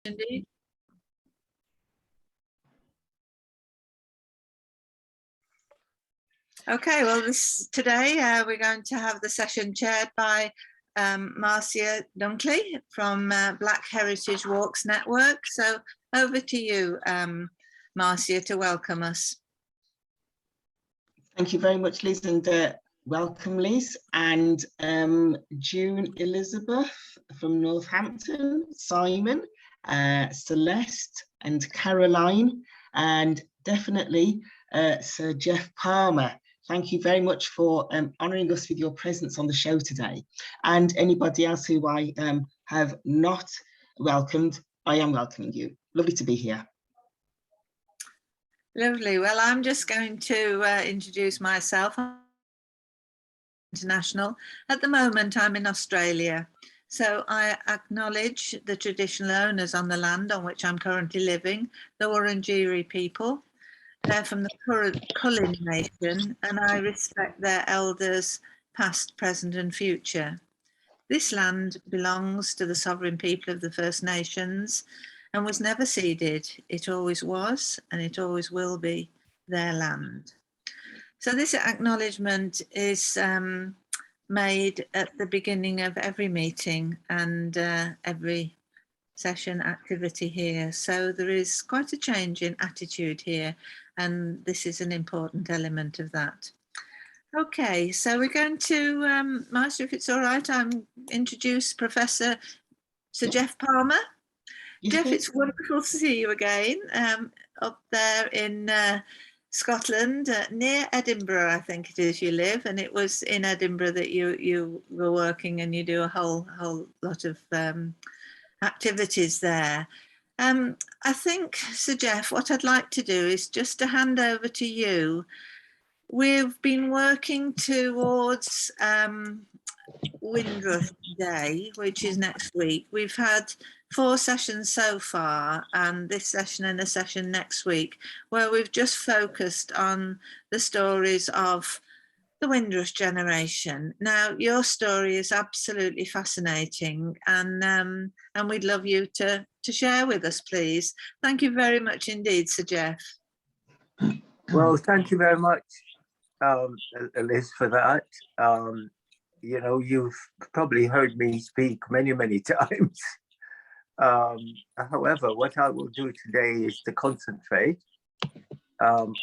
Indeed. Okay, well, today we're going to have the session chaired by Marcia Dunkley from Black Heritage Walks Network. So over to you, Marcia, to welcome us. Thank you very much, Liz, and welcome, Liz, and June-Elizabeth from Northampton, Simon, Celeste and Caroline, and definitely Sir Geoff Palmer. Thank you very much for honouring us with your presence on the show today. And anybody else who I have not welcomed, I am welcoming you. Lovely to be here. Lovely. Well, I'm just going to introduce myself. International. At the moment, I'm in Australia. So I acknowledge the traditional owners on the land on which I'm currently living, the Wurundjeri people. They're from the Kulin Nation, and I respect their elders, past, present and future. This land belongs to the sovereign people of the First Nations and was never ceded. It always was, and it always will be their land. So this acknowledgement is made at the beginning of every meeting and every session activity here. So there is quite a change in attitude here, and this is an important element of that. Okay, so we're going to, Master, if it's all right, introduce Professor Sir Geoff Palmer. Yes, Geoff, it's wonderful to see you again up there in Scotland, near Edinburgh, I think it is you live, and it was in Edinburgh that you were working, and you do a whole lot of activities there. I think, Sir Geoff, what I'd like to do is just to hand over to you. We've been working towards Windrush Day, which is next week. We've had 4 sessions so far, and this session and a session next week, where we've just focused on the stories of the Windrush generation. Now, your story is absolutely fascinating, and we'd love you to share with us, please. Thank you very much indeed, Sir Geoff. Well, thank you very much, Liz, for that. You know, you've probably heard me speak many times. However, what I will do today is to concentrate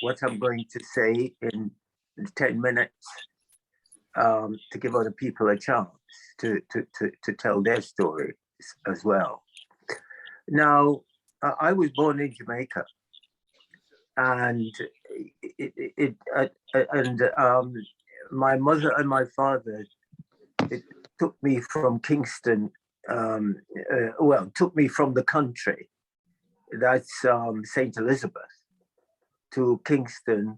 what I'm going to say in 10 minutes to give other people a chance to tell their stories as well. Now, I was born in Jamaica, and my mother and my father, it took me from Kingston, took me from the country, that's St. Elizabeth, to Kingston,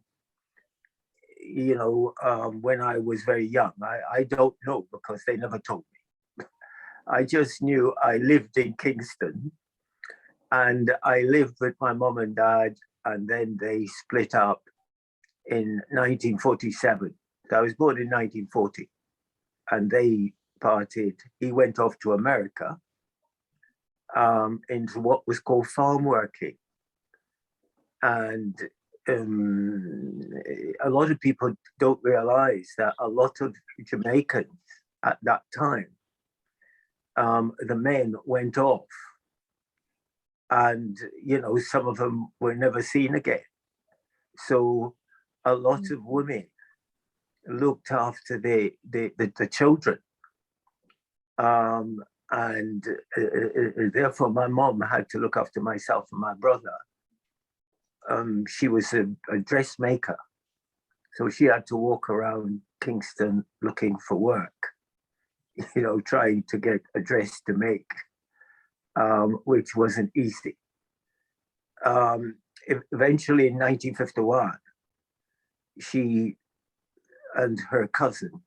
you know, when I was very young. I don't know, because they never told me. I just knew I lived in Kingston, and I lived with my mom and dad, and then they split up in 1947. So I was born in 1940, and they parted. He went off to America into what was called farm working. And a lot of people don't realize that a lot of Jamaicans at that time, the men went off, and you know, some of them were never seen again. So a lot of women looked after the children, and therefore my mom had to look after myself and my brother. She was a dressmaker, so she had to walk around Kingston looking for work, you know, trying to get a dress to make, which wasn't easy. Eventually in 1951, she and her cousin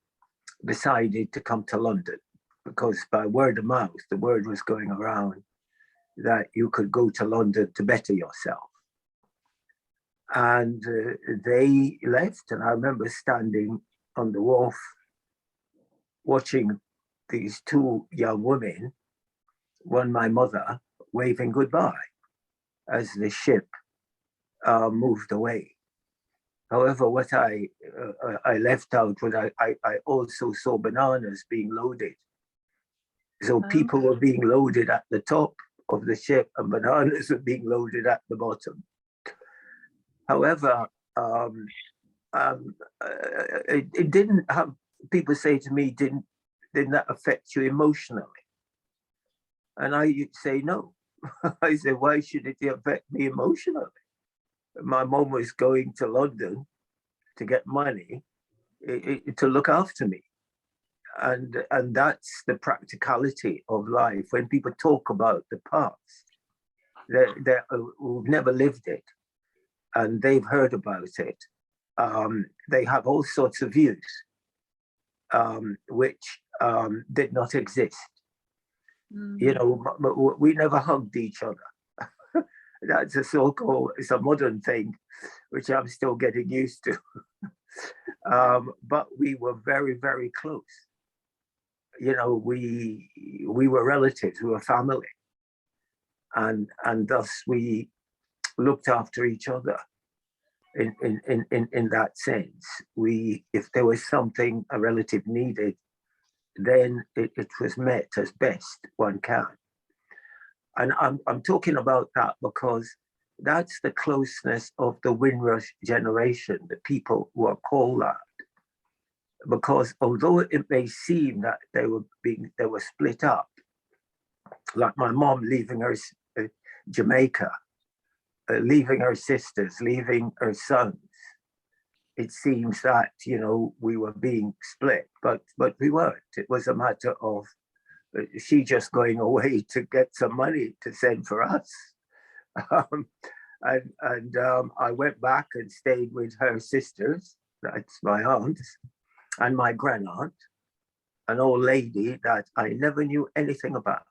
decided to come to London, because by word of mouth, the word was going around that you could go to London to better yourself. And they left, and I remember standing on the wharf watching these 2 young women, one my mother, waving goodbye as the ship moved away. However, what I left out was I also saw bananas being loaded. So people were being loaded at the top of the ship and bananas were being loaded at the bottom. However, it didn't have, people say to me, didn't that affect you emotionally? And I say, no. I say, why should it affect me emotionally? My mom was going to London to get money to look after me. And that's the practicality of life. When people talk about the past, who've never lived it and they've heard about it, they have all sorts of views which did not exist. You know, we never hugged each other. That's a so-called, it's a modern thing, which I'm still getting used to. But we were very, very close. You know, we were relatives, we were family. And thus we looked after each other in that sense. If there was something a relative needed, then it was met as best one can. And I'm talking about that because that's the closeness of the Windrush generation, the people who are called that. Because although it may seem that they were split up, like my mom leaving her Jamaica, leaving her sisters, leaving her sons, it seems that, you know, we were being split, but we weren't. It was a matter of she just going away to get some money to send for us. I went back and stayed with her sisters, that's my aunts, and my grandaunt, an old lady that I never knew anything about.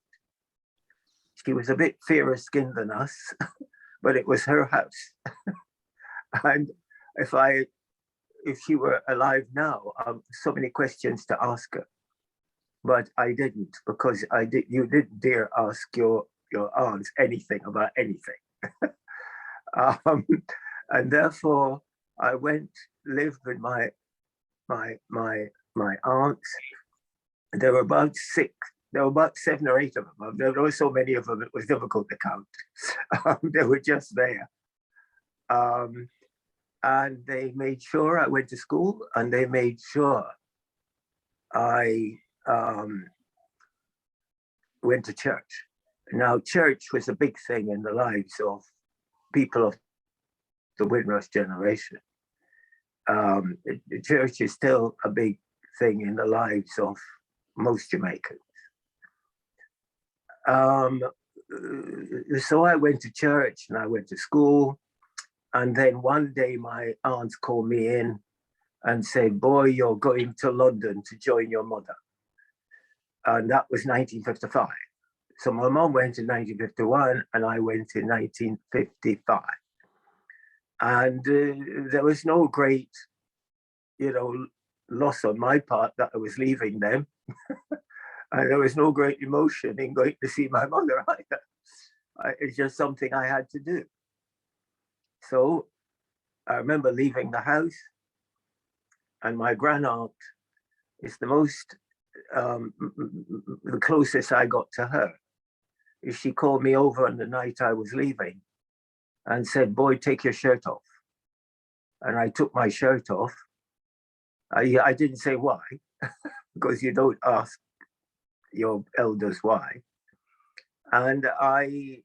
She was a bit fairer skinned than us, but it was her house. And if she were alive now, so many questions to ask her. But I didn't, because you didn't dare ask your aunts anything about anything. And therefore I lived with my aunts. There were about 7 or 8 of them. There were so many of them, it was difficult to count. They were just there. And they made sure I went to school, and they made sure I went to church. Now, church was a big thing in the lives of people of the Windrush generation. The church is still a big thing in the lives of most Jamaicans. So I went to church and I went to school. And then one day my aunts called me in and said, boy, you're going to London to join your mother. And that was 1955. So my mom went in 1951 and I went in 1955. And there was no great, loss on my part that I was leaving them. And there was no great emotion in going to see my mother either. It's just something I had to do. So I remember leaving the house, and my grandaunt is the closest I got to her. She called me over on the night I was leaving and said, boy, take your shirt off. And I took my shirt off. I didn't say why, because you don't ask your elders why. And I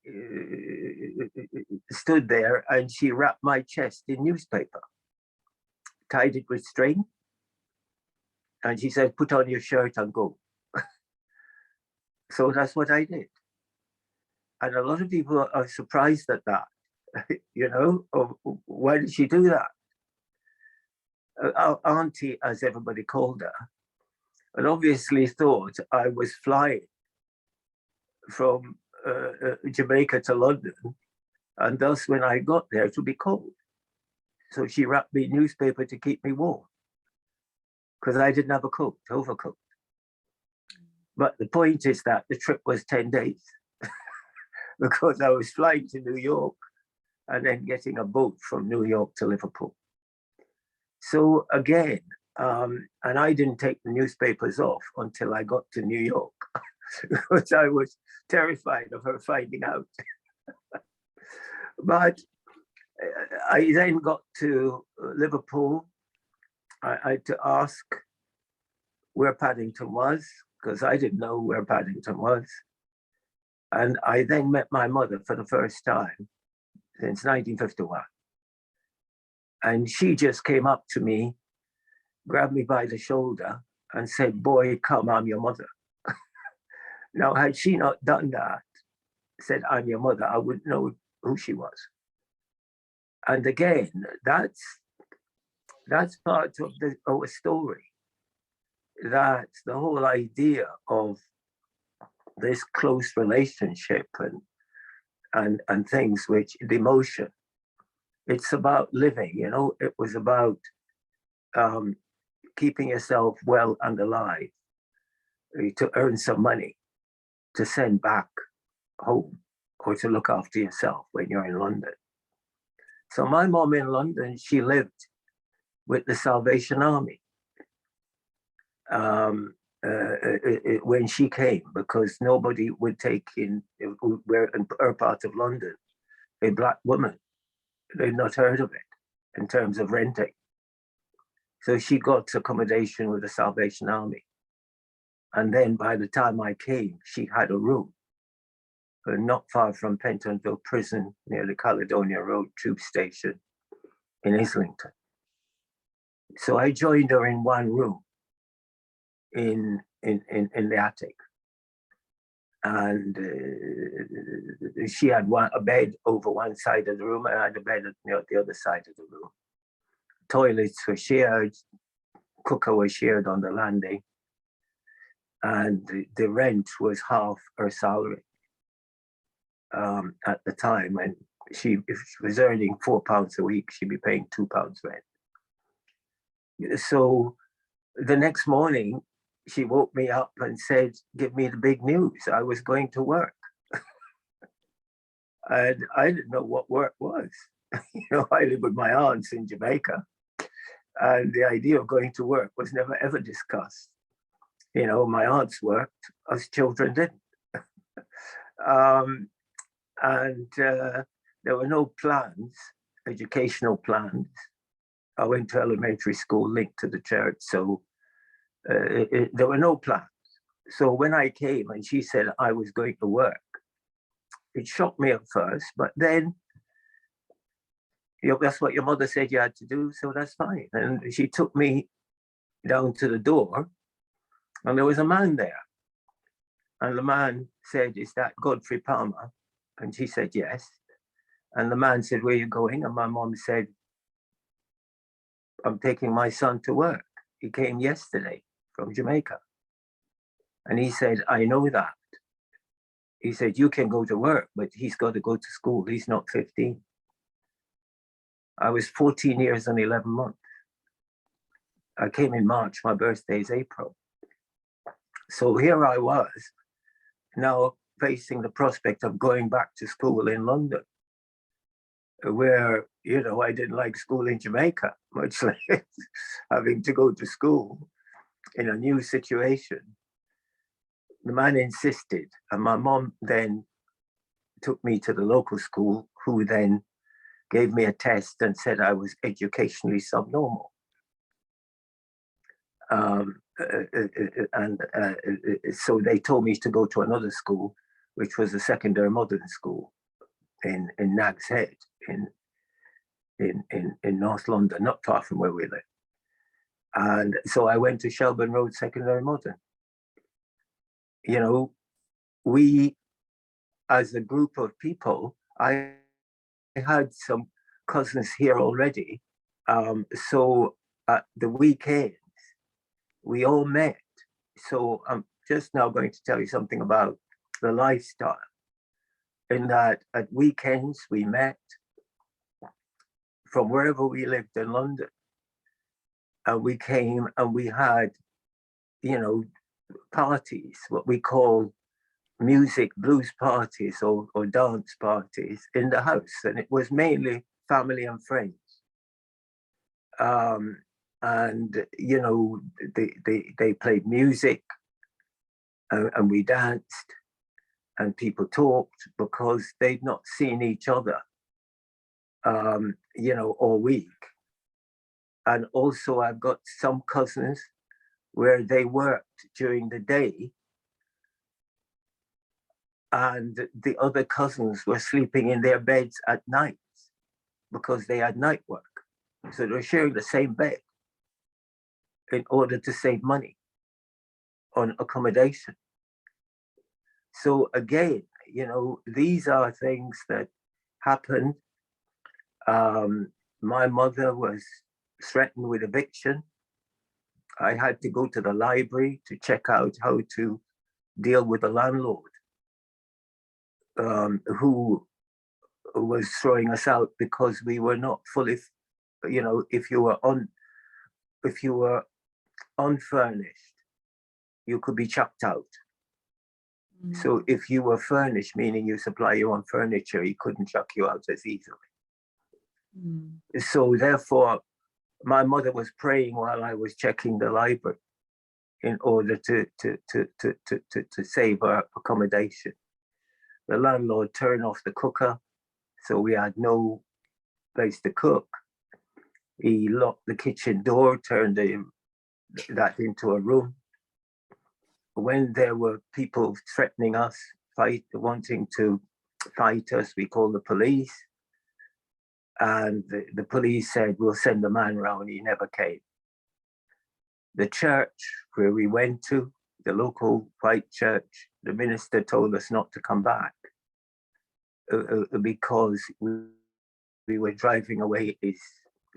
stood there, and she wrapped my chest in newspaper, tied it with string. And she said, put on your shirt and go. So that's what I did. And a lot of people are surprised at that, why did she do that? Our auntie, as everybody called her, and obviously thought I was flying from Jamaica to London, and thus when I got there, it would be cold. So she wrapped me in newspaper to keep me warm, because I didn't have a overcoat. But the point is that the trip was 10 days. because I was flying to New York and then getting a boat from New York to Liverpool. So again, and I didn't take the newspapers off until I got to New York because I was terrified of her finding out. But I then got to Liverpool. I had to ask where Paddington was, because I didn't know where Paddington was. And I then met my mother for the first time since 1951. And she just came up to me, grabbed me by the shoulder and said, "Boy, come, I'm your mother." Now, had she not done that, said, "I'm your mother," I wouldn't know who she was. And again, that's part of our story. That's the whole idea of this close relationship and things which the emotion. It's about living, you know. It was about keeping yourself well and alive, to earn some money to send back home or to look after yourself when you're in London. So my mom in London, she lived with the Salvation Army when she came, because nobody would take in her part of London a black woman. They'd not heard of it in terms of renting. So she got accommodation with the Salvation Army. And then by the time I came, she had a room not far from Pentonville Prison, near the Caledonia Road tube station in Islington. So I joined her in one room in the attic. And she had a bed over one side of the room, and I had a bed at the other side of the room. Toilets were shared, cooker was shared on the landing, and the rent was half her salary at the time. And if she was earning £4 a week, she'd be paying £2 rent. So the next morning, she woke me up and said, "Give me the big news. I was going to work." And I didn't know what work was. You know, I lived with my aunts in Jamaica, and the idea of going to work was never ever discussed. You know, my aunts worked, us children didn't. And there were no plans, educational plans. I went to elementary school linked to the church, so there were no plans. So when I came and she said I was going to work, it shocked me at first, but then, you know, that's what your mother said you had to do, so that's fine. And she took me down to the door, and there was a man there. And the man said, "Is that Godfrey Palmer?" And she said, "Yes." And the man said, "Where are you going?" And my mom said, "I'm taking my son to work. He came yesterday from Jamaica." And he said, "I know that." He said, "You can go to work, but he's got to go to school. He's not 15. I was 14 years and 11 months. I came in March, my birthday is April. So here I was, now facing the prospect of going back to school in London, where, you know, I didn't like school in Jamaica, much less having to go to school in a new situation. The man insisted, and my mom then took me to the local school, who then gave me a test and said I was educationally subnormal. So they told me to go to another school, which was a secondary modern school in Nag's Head in North London, not far from where we live. And so I went to Shelburne Road Secondary Modern. You know, we, as a group of people, I had some cousins here already. So at the weekends, we all met. So I'm just now going to tell you something about the lifestyle. In that at weekends, we met from wherever we lived in London. And we came and we had, you know, parties, what we call music, blues parties or dance parties in the house. And it was mainly family and friends. And, you know, they played music and we danced and people talked because they'd not seen each other, you know, all week. And also I've got some cousins where they worked during the day and the other cousins were sleeping in their beds at night because they had night work. So they're sharing the same bed in order to save money on accommodation. So again, you know, these are things that happened. My mother was threatened with eviction. I had to go to the library to check out how to deal with the landlord, who was throwing us out because we were not fully, you know, if you were unfurnished, you could be chucked out. Mm. So if you were furnished, meaning you supply your own furniture, he couldn't chuck you out as easily. Mm. So therefore, my mother was praying while I was checking the library in order to save our accommodation. The landlord turned off the cooker, so we had no place to cook. He locked the kitchen door, turned that into a room. When there were people threatening us, wanting to fight us, we called the police. And the police said, we'll send a man round. He never came. The church where we went to, the local white church, the minister told us not to come back because we were driving away his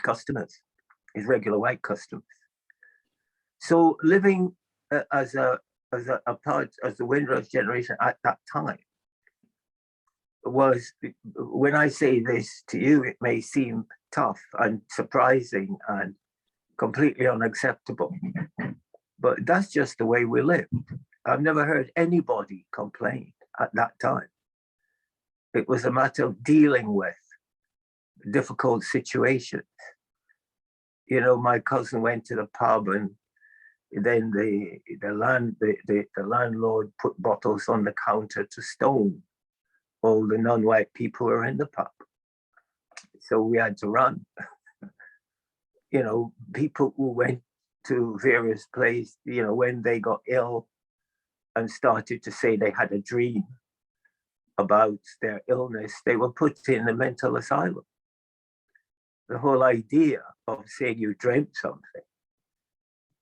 customers, his regular white customers. So living as the Windrush generation at that time was, when I say this to you, it may seem tough and surprising and completely unacceptable, but that's just the way we lived. I've never heard anybody complain at that time. It was a matter of dealing with difficult situations. You know, my cousin went to the pub and then the landlord put bottles on the counter to stone all the non-white people who were in the pub. So we had to run. You know, people who went to various places, you know, when they got ill and started to say they had a dream about their illness, they were put in a mental asylum. The whole idea of saying you dreamt something.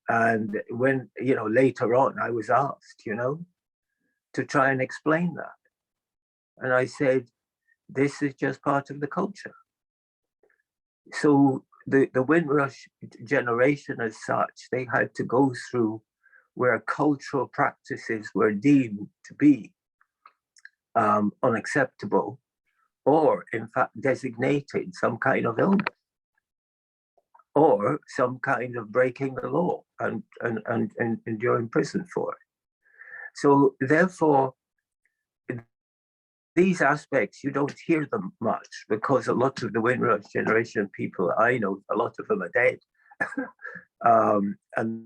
And when, you know, later on I was asked, you know, to try and explain that. And I said, this is just part of the culture. So the Windrush generation as such, they had to go through where cultural practices were deemed to be unacceptable, or in fact designated some kind of illness, or some kind of breaking the law and enduring prison for it. So therefore, these aspects, you don't hear them much because a lot of the Windrush generation people I know, a lot of them are dead. And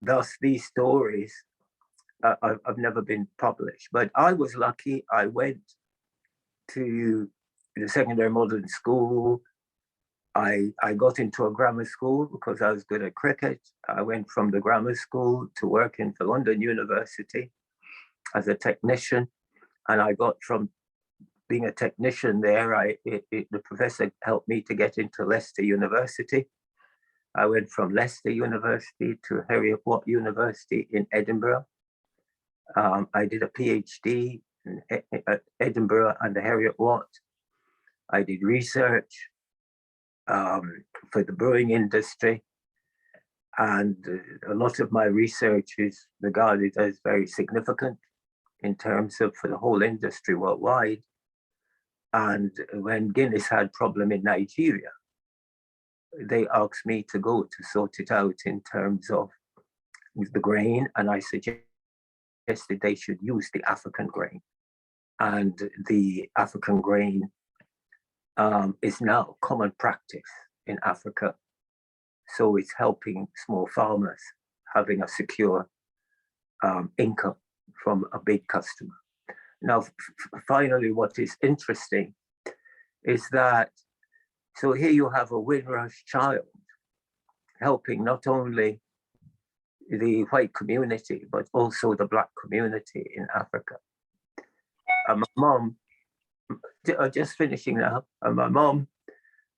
thus these stories have never been published. But I was lucky. I went to the secondary modern school. I got into a grammar school because I was good at cricket. I went from the grammar school to working for London University as a technician. And I got from being a technician there, the professor helped me to get into Leicester University. I went from Leicester University to Heriot Watt University in Edinburgh. I did a PhD at Edinburgh and the Heriot Watt. I did research for the brewing industry. And a lot of my research is regarded as very significant in terms of for the whole industry worldwide. And when Guinness had problem in Nigeria, they asked me to go to sort it out in terms of the grain. And I suggested suggested they should use the African grain. And the African grain is now common practice in Africa. So it's helping small farmers having a secure income from a big customer. Now, finally, what is interesting is that, so here you have a Windrush child helping not only the white community, but also the Black community in Africa. And my mom, just finishing now, and my mom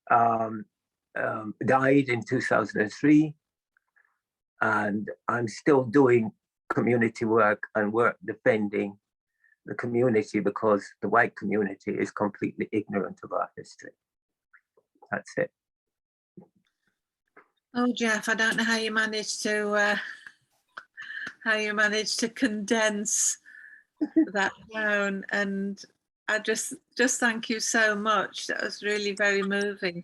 died in 2003, and I'm still doing community work and work defending the community because the white community is completely ignorant of our history. That's it. Oh, Geoff, I don't know how you managed to condense that down, and I just thank you so much. That was really very moving.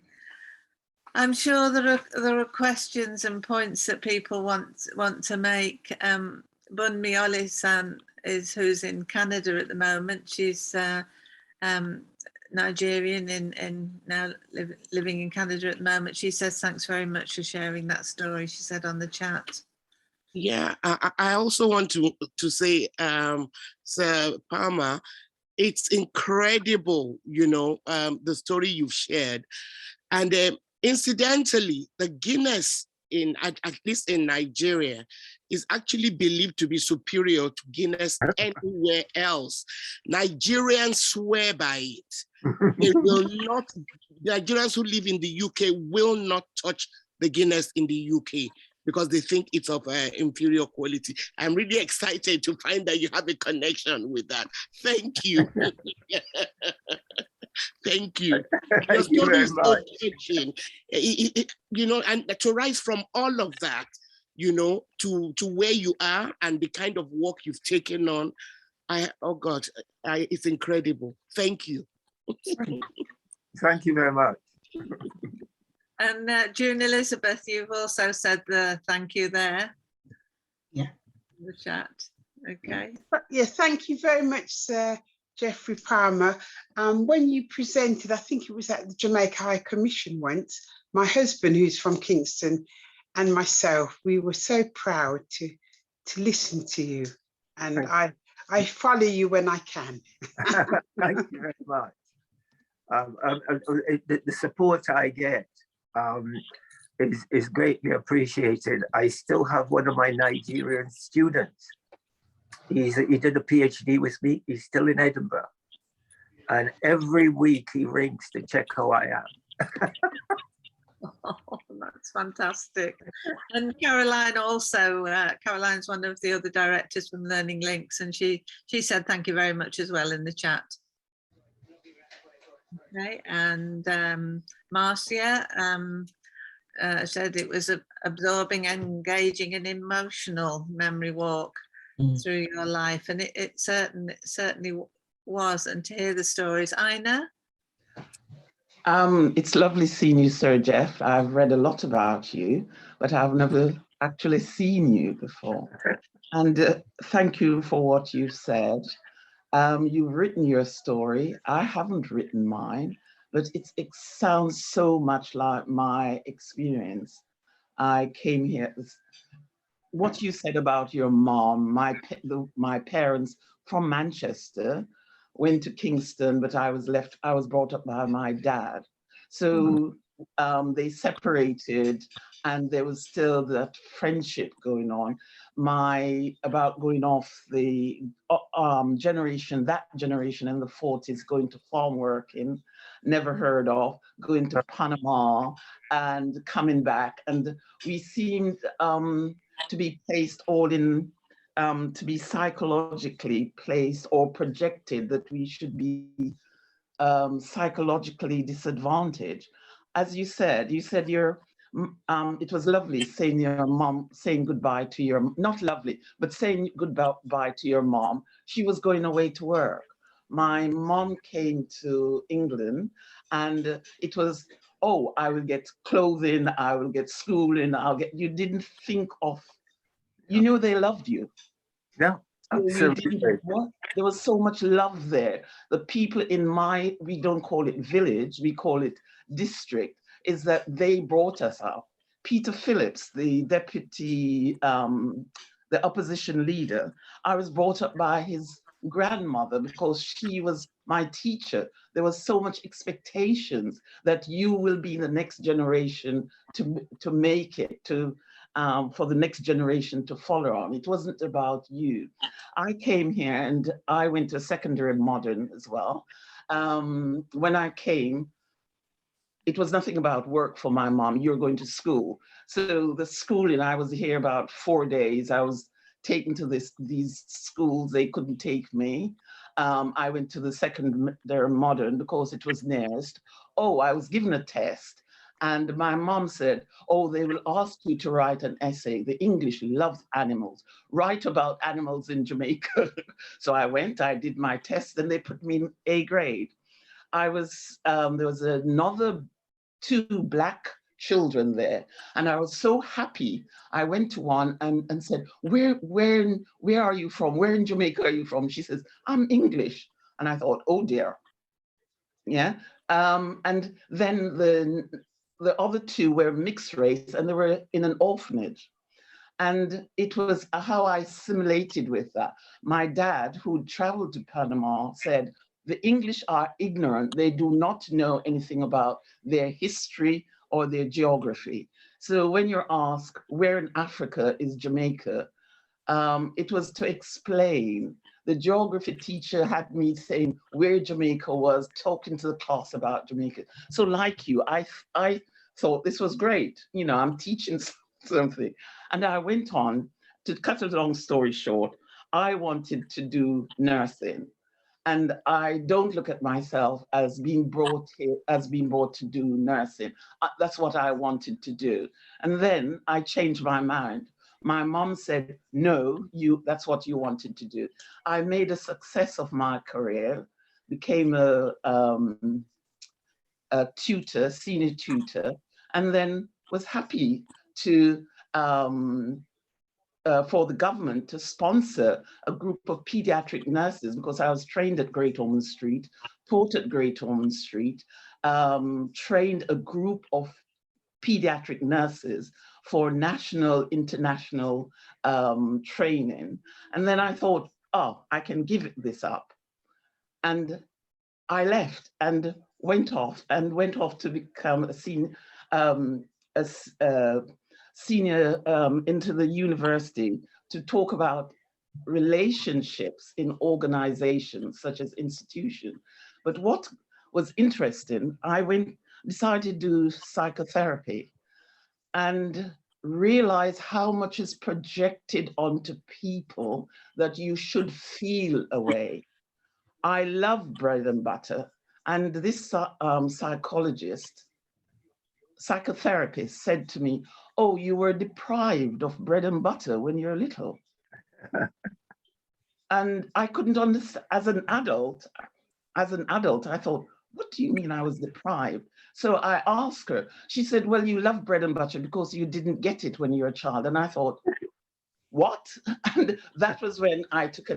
I'm sure there are questions and points that people want to make. Bunmi Oli-san who's in Canada at the moment. She's Nigerian and now living in Canada at the moment. She says thanks very much for sharing that story. She said on the chat. Yeah, I also want to say, Sir Palmer, it's incredible, you know, the story you've shared. And incidentally, the Guinness at least in Nigeria, is actually believed to be superior to Guinness anywhere else. Nigerians swear by it. They will not, Nigerians who live in the UK will not touch the Guinness in the UK because they think it's of inferior quality. I'm really excited to find that you have a connection with that. Thank you. Thank you. Your story is so touching. You know, and to rise from all of that, you know, to where you are and the kind of work you've taken on, oh God, it's incredible. Thank you. Thank you very much. And June-Elizabeth, you've also said the thank you there. Yeah. In the chat. Okay. Yeah, thank you very much, Sir Geoffrey Palmer. When you presented, I think it was at the Jamaica High Commission once, my husband, who's from Kingston, and myself, we were so proud to listen to you. And I follow you when I can. Thank you very much. The support I get is greatly appreciated. I still have one of my Nigerian students. He did a PhD with me. He's still in Edinburgh. And every week he rings to check how I am. Oh, that's fantastic. And Caroline also, Caroline's one of the other directors from Learning Links, and she said thank you very much as well in the chat. Okay, and Marcia said it was absorbing, engaging and emotional memory walk through your life, and it certainly was. And to hear the stories. Ina? It's lovely seeing you, Sir Geoff. I've read a lot about you, but I've never actually seen you before. And thank you for what you've said. You've written your story. I haven't written mine, but it sounds so much like my experience. I came here, what you said about your mom, my parents from Manchester, went to Kingston, but I was brought up by my dad. So they separated and there was still that friendship going on. About going off the generation, that generation in the 40s, going to farm working, never heard of, going to Panama and coming back. And we seemed to be placed all in, to be psychologically placed or projected that we should be psychologically disadvantaged. As you said you're, it was lovely saying your mom, saying goodbye to your, not lovely, but saying goodbye to your mom. She was going away to work. My mom came to England and it was, oh, I will get clothing, I will get schooling, you didn't think of, you knew they loved you. Yeah. You didn't, what? There was so much love there. The people in we don't call it village, we call it district, is that they brought us up. Peter Phillips, the deputy, the opposition leader, I was brought up by his grandmother because she was my teacher. There was so much expectations that you will be the next generation to make it, for the next generation to follow on. It wasn't about you. I came here and I went to secondary modern as well. When I came, it was nothing about work for my mom. You're going to school. So the schooling, I was here about 4 days. I was taken to these schools. They couldn't take me. I went to the secondary modern because it was nearest. Oh, I was given a test. And my mom said, oh, they will ask you to write an essay. The English loves animals. Write about animals in Jamaica. So I went, I did my test, and they put me in A grade. There was another 2 Black children there, and I was so happy. I went to one and said, where are you from? Where in Jamaica are you from? She says, I'm English. And I thought, oh dear. Yeah. And then the other 2 were mixed race, and they were in an orphanage. And it was how I assimilated with that. My dad, who traveled to Panama, said, the English are ignorant. They do not know anything about their history or their geography. So when you're asked, where in Africa is Jamaica? It was to explain. The geography teacher had me saying where Jamaica was, talking to the class about Jamaica. So like you, I thought this was great. You know, I'm teaching something. And I went on, to cut a long story short, I wanted to do nursing. And I don't look at myself as being brought here, as being brought to do nursing. That's what I wanted to do. And then I changed my mind. My mom said, no, that's what you wanted to do. I made a success of my career, became a tutor, senior tutor, and then was happy to for the government to sponsor a group of pediatric nurses, because I was trained at Great Ormond Street, taught at Great Ormond Street, trained a group of pediatric nurses for national, international training. And then I thought, oh, I can give this up. And I left and went off to become a senior, senior into the university to talk about relationships in organizations such as institutions. But what was interesting, I decided to do psychotherapy and realize how much is projected onto people that you should feel a way. I love bread and butter, and this psychotherapist said to me, oh, you were deprived of bread and butter when you're little. And I couldn't understand. As an adult, I thought, what do you mean I was deprived? So I asked her, she said, well, you love bread and butter because you didn't get it when you were a child. And I thought, what? And that was when I took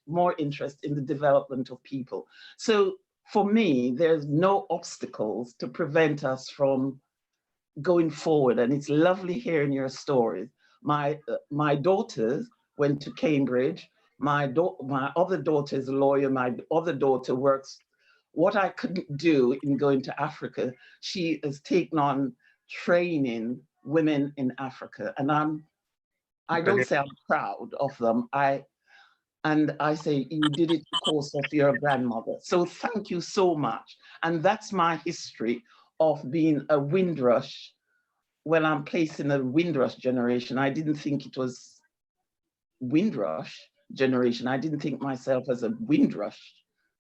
more interest in the development of people. So for me, there's no obstacles to prevent us from going forward. And it's lovely hearing your stories. My daughters went to Cambridge. My other daughter is a lawyer. My other daughter works. What I couldn't do in going to Africa, she has taken on training women in Africa. And I don't say I'm proud of them. I say, you did it because of your grandmother. So thank you so much. And that's my history of being a Windrush. When I'm placed in a Windrush generation, I didn't think it was Windrush generation. I didn't think myself as a Windrush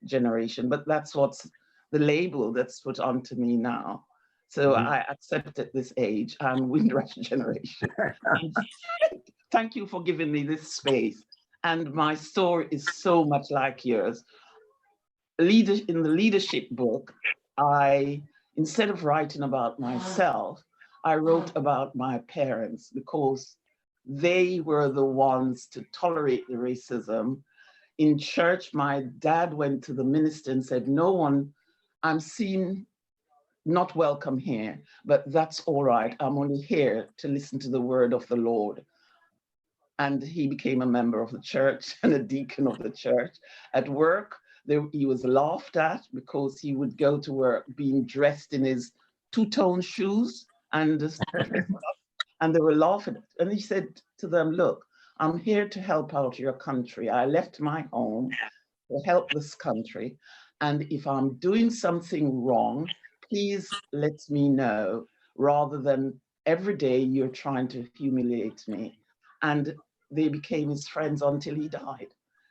generation, but that's what's the label that's put onto me now. So I accept at this age, I'm Windrush generation. Thank you for giving me this space. And my story is so much like yours. In the leadership book, instead of writing about myself, I wrote about my parents, because they were the ones to tolerate the racism. In church, my dad went to the minister and said, no one, I'm seen not welcome here, but that's all right. I'm only here to listen to the word of the Lord. And he became a member of the church and a deacon of the church. At work, he was laughed at because he would go to work being dressed in his two-tone shoes and they were laughing. And he said to them, look, I'm here to help out your country. I left my home to help this country. And if I'm doing something wrong, please let me know, rather than every day you're trying to humiliate me. And they became his friends until he died.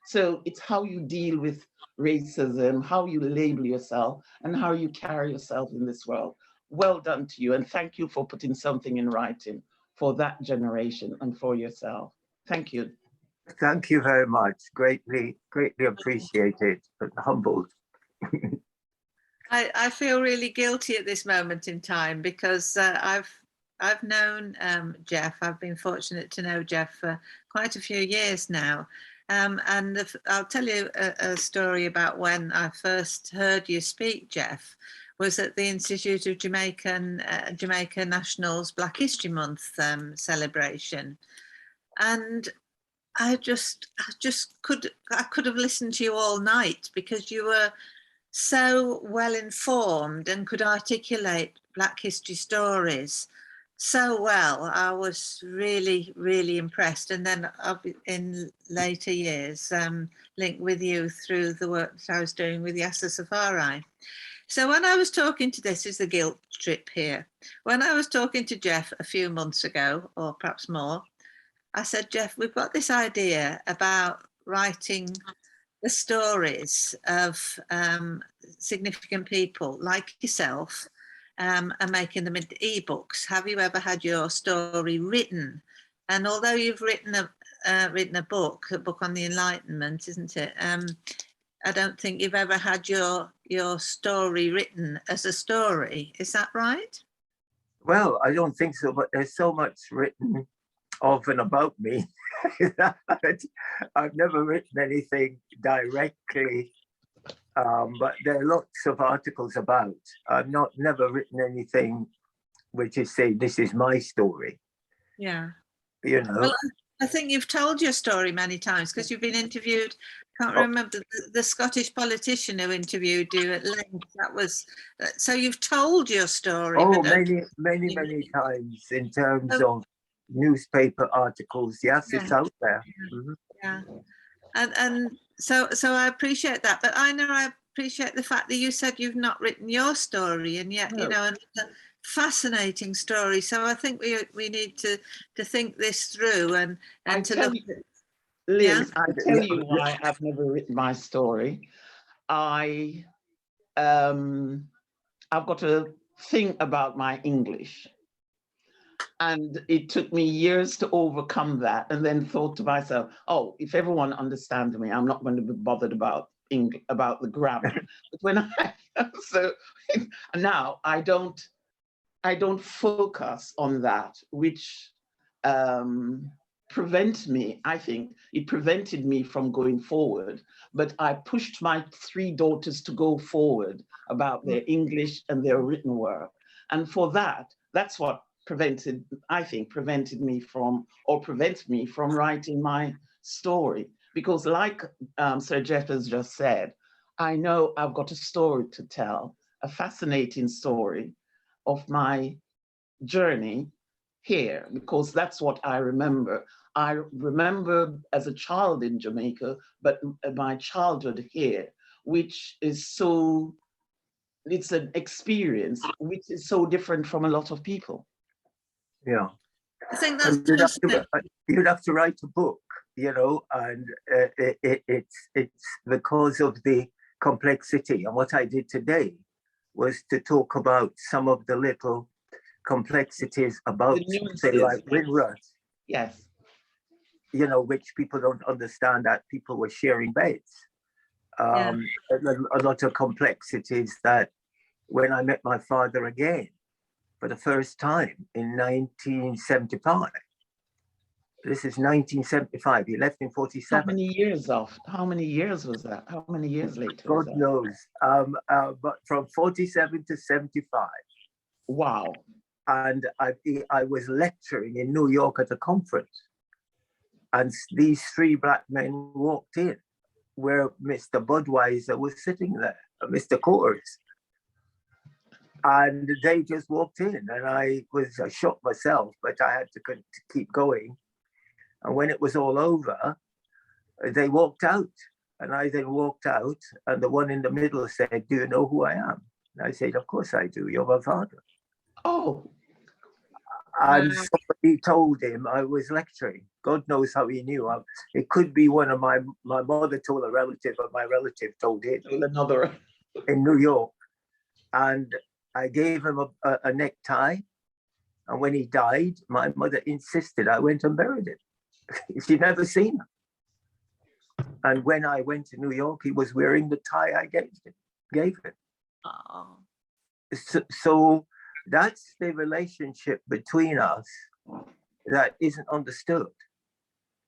So it's how you deal with racism, how you label yourself, and how you carry yourself in this world. Well done to you, and thank you for putting something in writing for that generation and for yourself. Thank you. Thank you very much. Greatly appreciated and humbled. I feel really guilty at this moment in time because I've known Geoff. I've been fortunate to know Geoff for quite a few years now. And I'll tell you a story about when I first heard you speak, Geoff, was at the Institute of Jamaica National's Black History Month celebration. And I could have listened to you all night because you were so well informed and could articulate Black history stories so well. I was really, really impressed. And then in later years, linked with you through the work that I was doing with Yasser Safari. So when I was talking to, this is the guilt trip here. When I was talking to Geoff a few months ago, or perhaps more, I said, Geoff, we've got this idea about writing the stories of significant people like yourself and making them into ebooks. Have you ever had your story written? And although you've written a book on the Enlightenment, isn't it? I don't think you've ever had your story written as a story. Is that right? Well, I don't think so, but there's so much written of and about me that I've never written anything directly, but there are lots of articles about. I've never written anything which is say, this is my story. Yeah. You know. Well, I think you've told your story many times because you've been interviewed. Can't remember the Scottish politician who interviewed you at length. That was so you've told your story. Oh, many times in terms of newspaper articles. Yes, yeah. It's out there. Mm-hmm. Yeah, and so I appreciate that. But I appreciate the fact that you said you've not written your story, and yet you know. Fascinating story. So I think we need to think this through and to look at. Liz, I tell you why I've never written my story. I've got a thing about my English, and it took me years to overcome that, and then thought to myself, oh, if everyone understands me, I'm not going to be bothered about the grammar. But when so now I don't focus on that, which prevent me, I think it prevented me from going forward, but I pushed my 3 daughters to go forward about their English and their written work. And for that's what prevents me from writing my story. Because like Sir Geoff has just said, I know I've got a story to tell, a fascinating story of my journey here, because that's what I remember. I remember as a child in Jamaica, but my childhood here, which is it's an experience which is so different from a lot of people. Yeah. I think that's you'd have to write a book, you know, and it's because of the complexity. And what I did today was to talk about some of the little complexities about something like Windrush. Yes. You know, which people don't understand, that people were sharing beds. A lot of complexities that when I met my father again for the first time in 1975, This is 1975. He left in 47. How many years was that? How many years later? God knows. But from 47 to 75. Wow. And I was lecturing in New York at a conference. And these three black men walked in where Mr. Budweiser was sitting there, Mr. Coors. And they just walked in, and I was shocked myself, but I had to keep going. And when it was all over, they walked out, and I then walked out, and the one in the middle said, "Do you know who I am?" And I said, "Of course I do. You're my father." Oh. And somebody told him I was lecturing. God knows how he knew. It could be one of my mother told a relative, or my relative told him. Another. In New York. And I gave him a necktie. And when he died, my mother insisted I went and buried him. She'd never seen him. And when I went to New York, he was wearing the tie I gave him. Oh. So that's the relationship between us that isn't understood.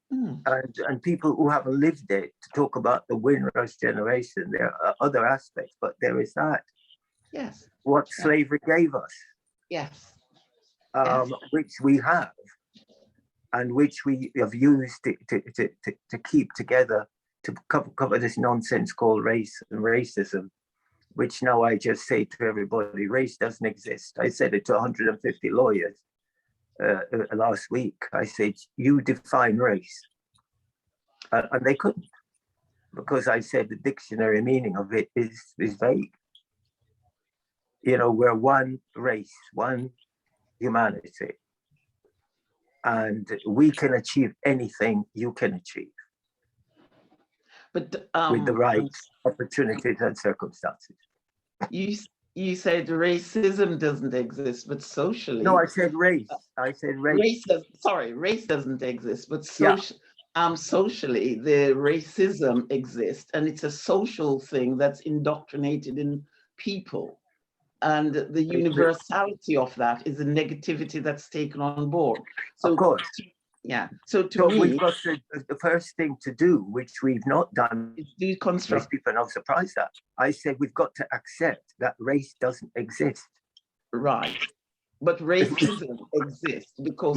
And people who haven't lived it to talk about the Windrush generation, there are other aspects, but there is that. Yes. What slavery gave us. Yes. Which we have, and which we have used to keep together, to cover this nonsense called race and racism, which now I just say to everybody, race doesn't exist. I said it to 150 lawyers last week. I said, you define race. And they couldn't, because I said the dictionary meaning of it is vague. You know, we're one race, one humanity. And we can achieve anything you can achieve. But with the right opportunities and circumstances. You said racism doesn't exist, but socially. No, I said race. I said race. Race doesn't exist, but socially, the racism exists, and it's a social thing that's indoctrinated in people. And the universality of that is the negativity that's taken on board. So, of course. Yeah. So me, we've got the first thing to do, which we've not done, is deconstruct. People are not surprised that. I said we've got to accept that race doesn't exist. Right. But racism exists because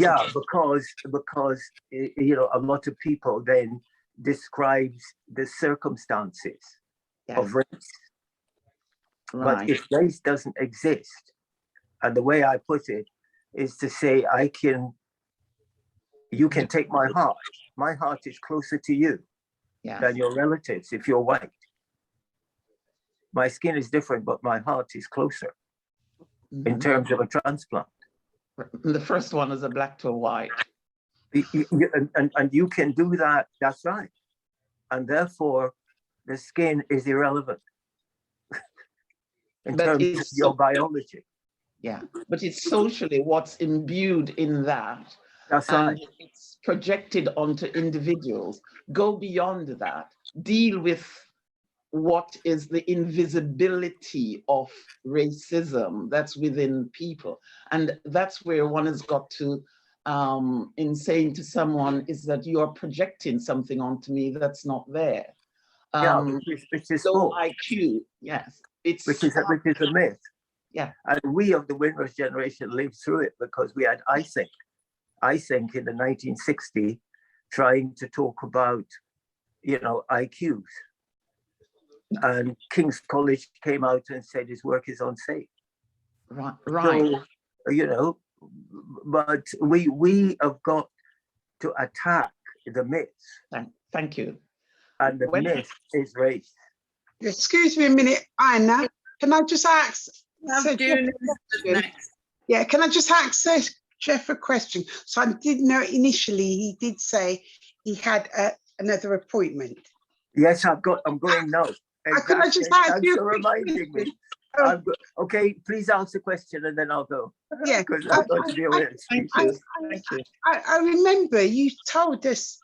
because you know, a lot of people then describes the circumstances of race. Right. But if race doesn't exist, and the way I put it is to say, you can take my heart. My heart is closer to you than your relatives if you're white. My skin is different, but my heart is closer in terms of a transplant. The first one is a black to a white. And you can do that, that's right. And therefore, the skin is irrelevant in terms of your biology. Yeah, but it's socially what's imbued in that. That's right. It's projected onto individuals. Go beyond that. Deal with what is the invisibility of racism that's within people. And that's where one has got to, in saying to someone, is that you're projecting something onto me that's not there. Which is low IQ, yes. Which is a myth. Yeah. And we of the Windrush generation lived through it because we had I think in the 1960s, trying to talk about, you know, IQs. And King's College came out and said his work is unsafe. Right. So, you know, but we have got to attack the myths. Thank you. And the myth is race. Excuse me a minute, Anna. Can I just ask? Yeah, can I just ask Geoff a question? So I did know initially he did say he had another appointment. Yes, I'm going now. Exactly. Can I just ask you? Reminding me. Okay, please ask the question and then I'll go. Yeah, because I'm going to be away. Thank you. I remember you told us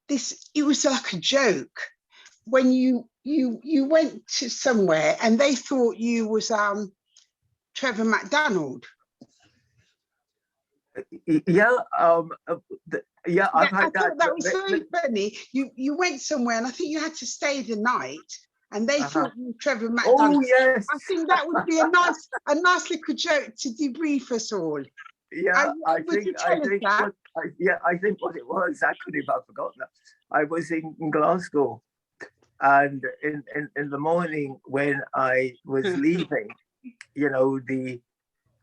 this. It was like a joke when you went to somewhere and they thought you was Trevor McDonald. Yeah, Yeah, I've I had that. thought that was so funny. You went somewhere and I think you had to stay the night and they thought you were Trevor McDonald. Oh yes. I think that would be a nice little joke to debrief us all. Yeah, I would you think tell us that? I think what it was, I couldn't have forgotten that. I was in Glasgow, and in the morning when I was leaving, you know,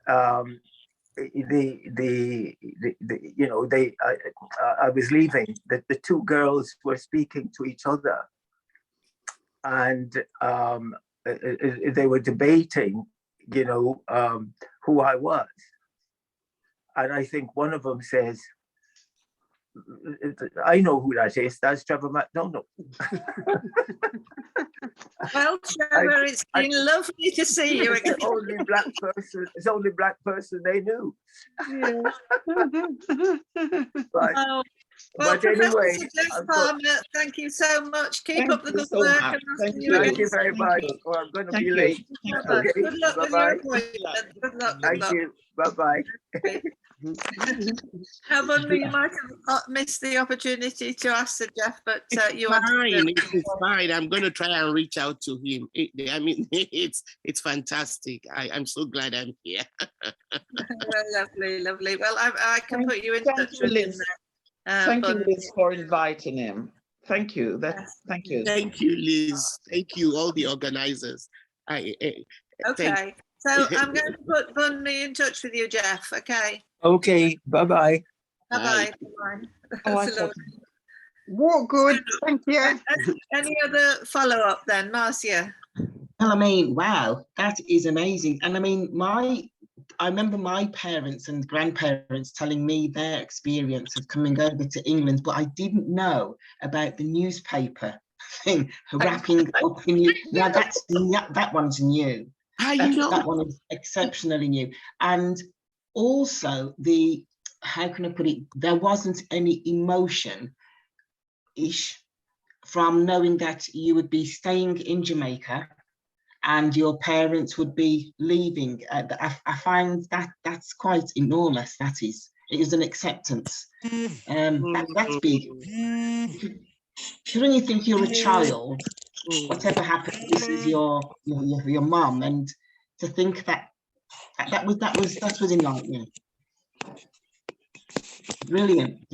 I was leaving. The two girls were speaking to each other, and they were debating, you know, who I was. And I think one of them says, I know who that is, that's Trevor McDonald. Well, Trevor, it's been lovely to see you again. It's the only black person they knew. Yeah. Right. Oh, well, But anyway, Professor Geoff Palmer, thank you so much. Keep up the good so work. much. And I'll Thank see you. you thank again. you very much. you. Or I'm going to Thank be you. late. Thank Bye-bye. Okay, Good luck with your bye-bye. appointment. Good luck. Good Thank luck. you. Bye-bye. How wonder you might have missed the opportunity to ask Sir Geoff, but you Fine, understood. it's fine. I'm going to try and reach out to him. I mean, it's fantastic. I'm so glad I'm here. Well, lovely, lovely. Well, I can put you in touch with him Liz. there. Thank you, but- Liz, for inviting him. Thank you. Thank you. Thank you, Liz. Thank you, all the organizers. Okay, so I'm going to put Bunmi in touch with you, Geoff. Okay. Okay, bye-bye. Bye-bye. Oh, I That's thought- lovely. Walk good. Thank you. Any other follow-up then, Marcia? Well, I mean, wow, that is amazing. And I mean, I remember my parents and grandparents telling me their experience of coming over to England, but I didn't know about the newspaper thing, wrapping up in you. Now that one's new. That one is exceptionally new. And also how can I put it? There wasn't any emotion-ish from knowing that you would be staying in Jamaica and your parents would be leaving. I find that's quite enormous. It is an acceptance. That's big. Because when you think you're a child, whatever happens, this is your mum, and to think that was enlightening. Brilliant.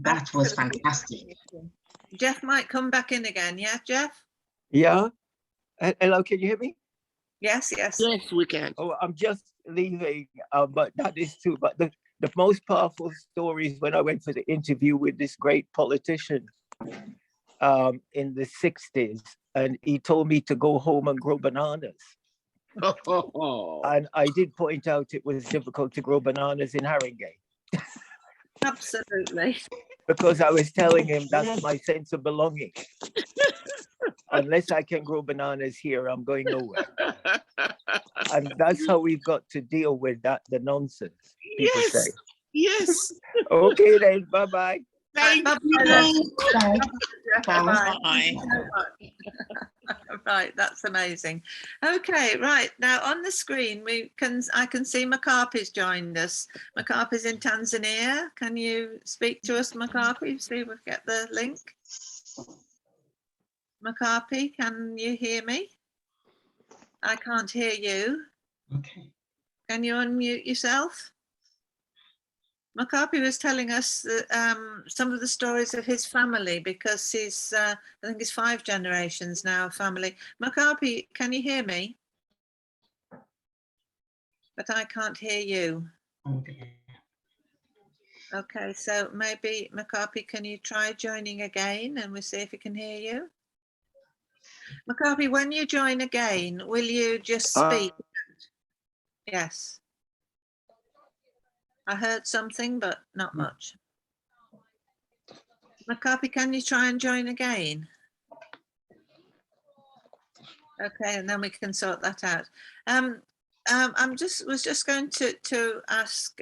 That was fantastic. Geoff might come back in again, yeah, Geoff? Yeah. Hello, can you hear me? Yes. Yes, we can. Oh, I'm just leaving, but that is true. But the most powerful stories when I went for the interview with this great politician in the 60s, and he told me to go home and grow bananas. And I did point out it was difficult to grow bananas in Haringey. Absolutely. Because I was telling him that's my sense of belonging. Unless I can grow bananas here, I'm going nowhere. And that's how we've got to deal with the nonsense people say. Yes. Okay then, bye-bye. Thank Bye-bye. you. Bye. Right, that's amazing. Okay, right now on the screen I can see Makapi's joined us. Makapi's in Tanzania. Can you speak to us, Makapi? See if we get the link. Makapi, can you hear me? I can't hear you. Okay. Can you unmute yourself? Makapi was telling us some of the stories of his family because he's, I think it's 5 generations now of family. Makapi, can you hear me? But I can't hear you. Okay. Okay, so maybe Makapi, can you try joining again and we'll see if we can hear you? Makapi, when you join again, will you just speak? Yes. I heard something, but not much. Makapi, can you try and join again? Okay, and then we can sort that out. Was just going to ask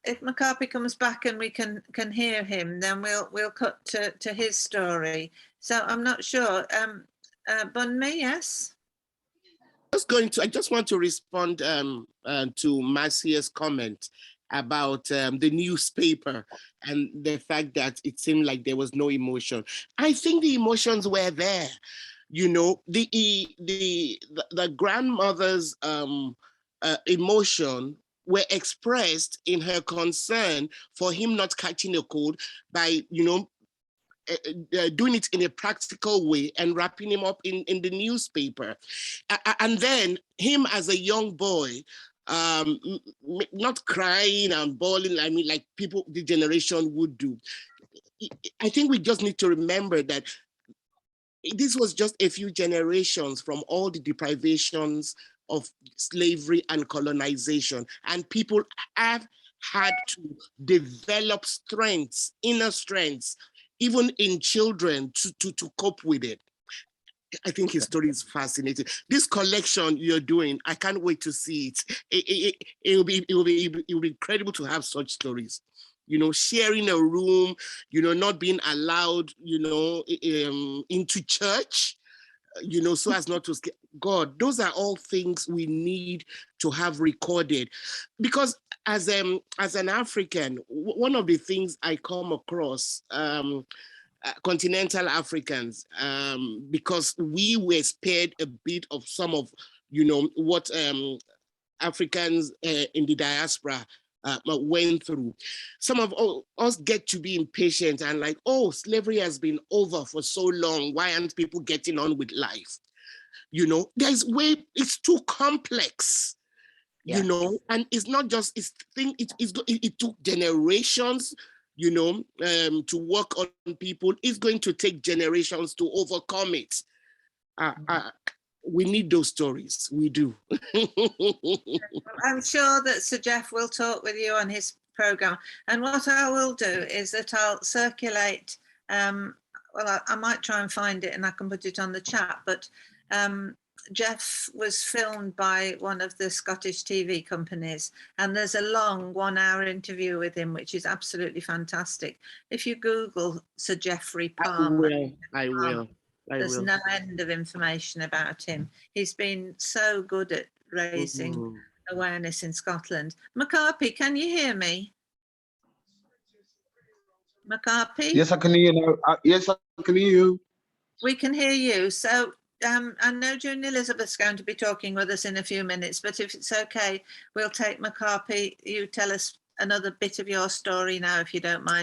if Makapi comes back and we can hear him, then we'll cut to his story. So I'm not sure. Bunmi, yes. just want to respond to Marcia's comment about the newspaper and the fact that it seemed like there was no emotion. I think the emotions were there. You know, the grandmother's emotion were expressed in her concern for him not catching a cold by, you know, doing it in a practical way and wrapping him up in the newspaper. And then him as a young boy, not crying and bawling, I mean, like people, the generation would do. I think we just need to remember that this was just a few generations from all the deprivations of slavery and colonization. And people have had to develop strengths, inner strengths, even in children to cope with it. I think his story is fascinating. This collection you're doing, I can't wait to see it. It will be incredible to have such stories. You know, sharing a room, you know, not being allowed, you know, into church, you know, so as not to scare God. Those are all things we need to have recorded. Because as an African, one of the things I come across, continental Africans, because we were spared a bit of some of, you know, what Africans in the diaspora went through. Some of us get to be impatient and like, oh, slavery has been over for so long. Why aren't people getting on with life? You know, it's too complex. You know, and it's not just, it took generations, you know, to work on people. It's going to take generations to overcome it. We need those stories. We do. I'm sure that Sir Geoff will talk with you on his programme. And what I will do is that I'll circulate, well, I might try and find it and I can put it on the chat, but Geoff was filmed by one of the Scottish TV companies, and there's a long 1-hour interview with him, which is absolutely fantastic. If you Google Sir Geoffrey Palmer, I will. There's no end of information about him. He's been so good at raising awareness in Scotland. McCarpy, can you hear me? McCarpy? Yes, I can hear you now. Yes, I can hear you. We can hear you. So I know June-Elizabeth's going to be talking with us in a few minutes, but if it's okay, we'll take McCarpy. You tell us another bit of your story now, if you don't mind.